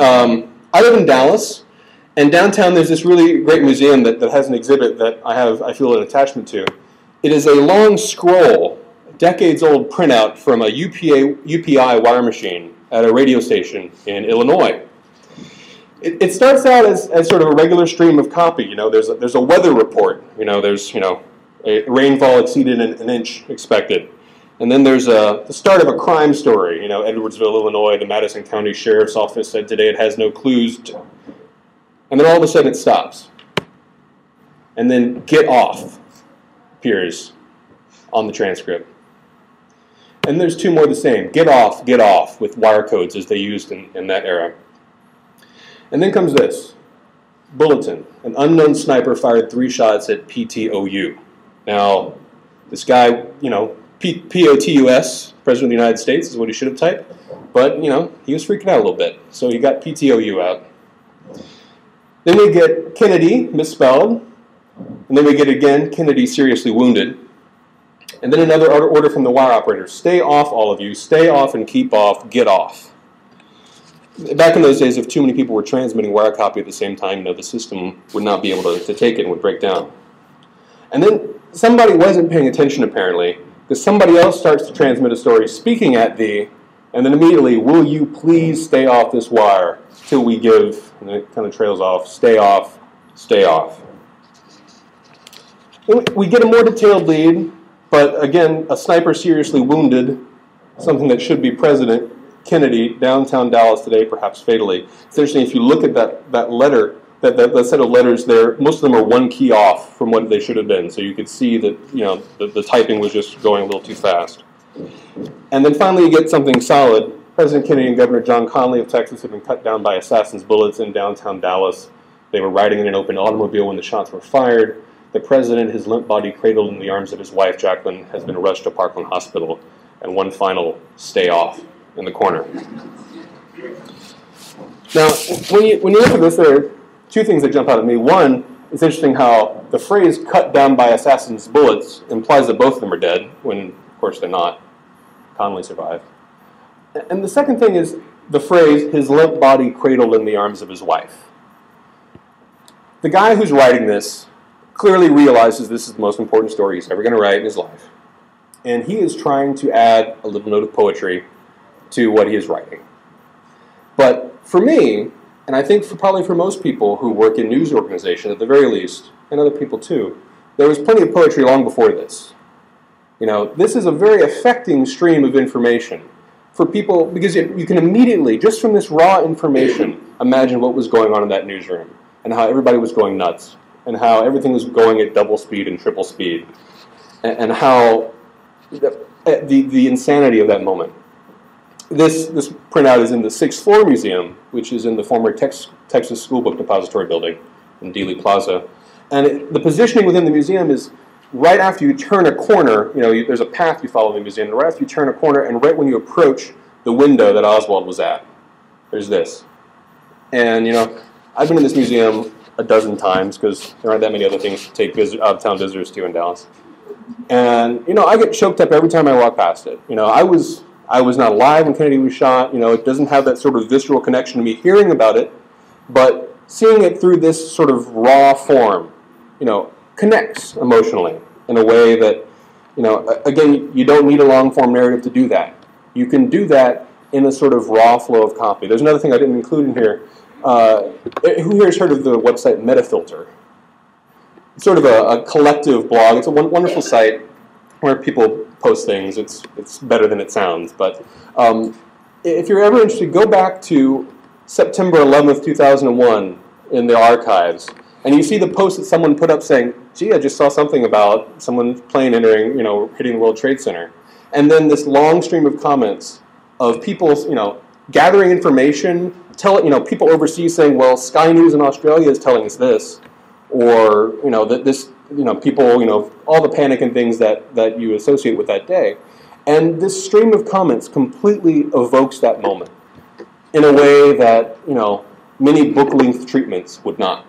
I live in Dallas, and downtown there's this really great museum that has an exhibit that I feel an attachment to. It is a long scroll, decades-old printout from a UPI wire machine at a radio station in Illinois. It starts out as sort of a regular stream of copy. You know, there's a weather report. You know, there's a rainfall exceeded an inch expected. And then there's the start of a crime story. You know, Edwardsville, Illinois, the Madison County Sheriff's Office said today it has no clues. And then all of a sudden it stops. And then "get off" appears on the transcript. And there's two more the same. Get off" with wire codes as they used in that era. And then comes this. Bulletin. An unknown sniper fired 3 shots at PTOU. Now, this guy, POTUS, President of the United States, is what he should have typed. But, he was freaking out a little bit. So he got PTOU out. Then we get Kennedy, misspelled. And then we get, again, Kennedy seriously wounded. And then another order from the wire operator. Stay off, all of you. Stay off and keep off. Get off. Back in those days, if too many people were transmitting wire copy at the same time, the system would not be able to take it and would break down. And then somebody wasn't paying attention, apparently, because somebody else starts to transmit a story speaking at thee, and then immediately, will you please stay off this wire till we give, and then it kind of trails off, stay off, stay off. We get a more detailed lead, but again, a sniper seriously wounded, something that should be President Kennedy, downtown Dallas today, perhaps fatally. It's interesting, if you look at that letter, that set of letters there, most of them are one key off from what they should have been. So you could see that the typing was just going a little too fast. And then finally you get something solid. President Kennedy and Governor John Connally of Texas had been cut down by assassins' bullets in downtown Dallas. They were riding in an open automobile when the shots were fired. The president, his limp body cradled in the arms of his wife, Jacqueline, has been rushed to Parkland Hospital. And one final stay off in the corner. Now, when you look at this, there are two things that jump out at me. One, it's interesting how the phrase "cut down by assassins' bullets" implies that both of them are dead, when, of course, they're not. Connally survived. And the second thing is the phrase, "his limp body cradled in the arms of his wife." The guy who's writing this clearly realizes this is the most important story he's ever going to write in his life. And he is trying to add a little note of poetry to what he is writing. But for me, and I think probably for most people who work in news organizations at the very least, and other people too, there was plenty of poetry long before this. This is a very affecting stream of information for people, because you can immediately, just from this raw information, imagine what was going on in that newsroom, and how everybody was going nuts, and how everything was going at double speed and triple speed, and how the insanity of that moment. This printout is in the 6th floor museum, which is in the former Texas School Book Depository building in Dealey Plaza. And the positioning within the museum is right after you turn a corner. There's a path you follow in the museum, and right after you turn a corner, and right when you approach the window that Oswald was at, there's this. And I've been in this museum a dozen times because there aren't that many other things to take out-of-town visitors to in Dallas. And I get choked up every time I walk past it. I was not alive when Kennedy was shot. It doesn't have that sort of visceral connection to me hearing about it, but seeing it through this sort of raw form, connects emotionally in a way that, again, you don't need a long-form narrative to do that. You can do that in a sort of raw flow of copy. There's another thing I didn't include in here. Who here has heard of the website MetaFilter? It's sort of a collective blog. It's a wonderful site where people post things. It's better than it sounds. But if you're ever interested, go back to September 11th, 2001 in the archives, and you see the post that someone put up saying, "Gee, I just saw something about someone's plane entering, hitting the World Trade Center." And then this long stream of comments of people, gathering information, people overseas saying, "Well, Sky News in Australia is telling us this," or that this. People, all the panic and things that you associate with that day. And this stream of comments completely evokes that moment in a way that, many book-length treatments would not.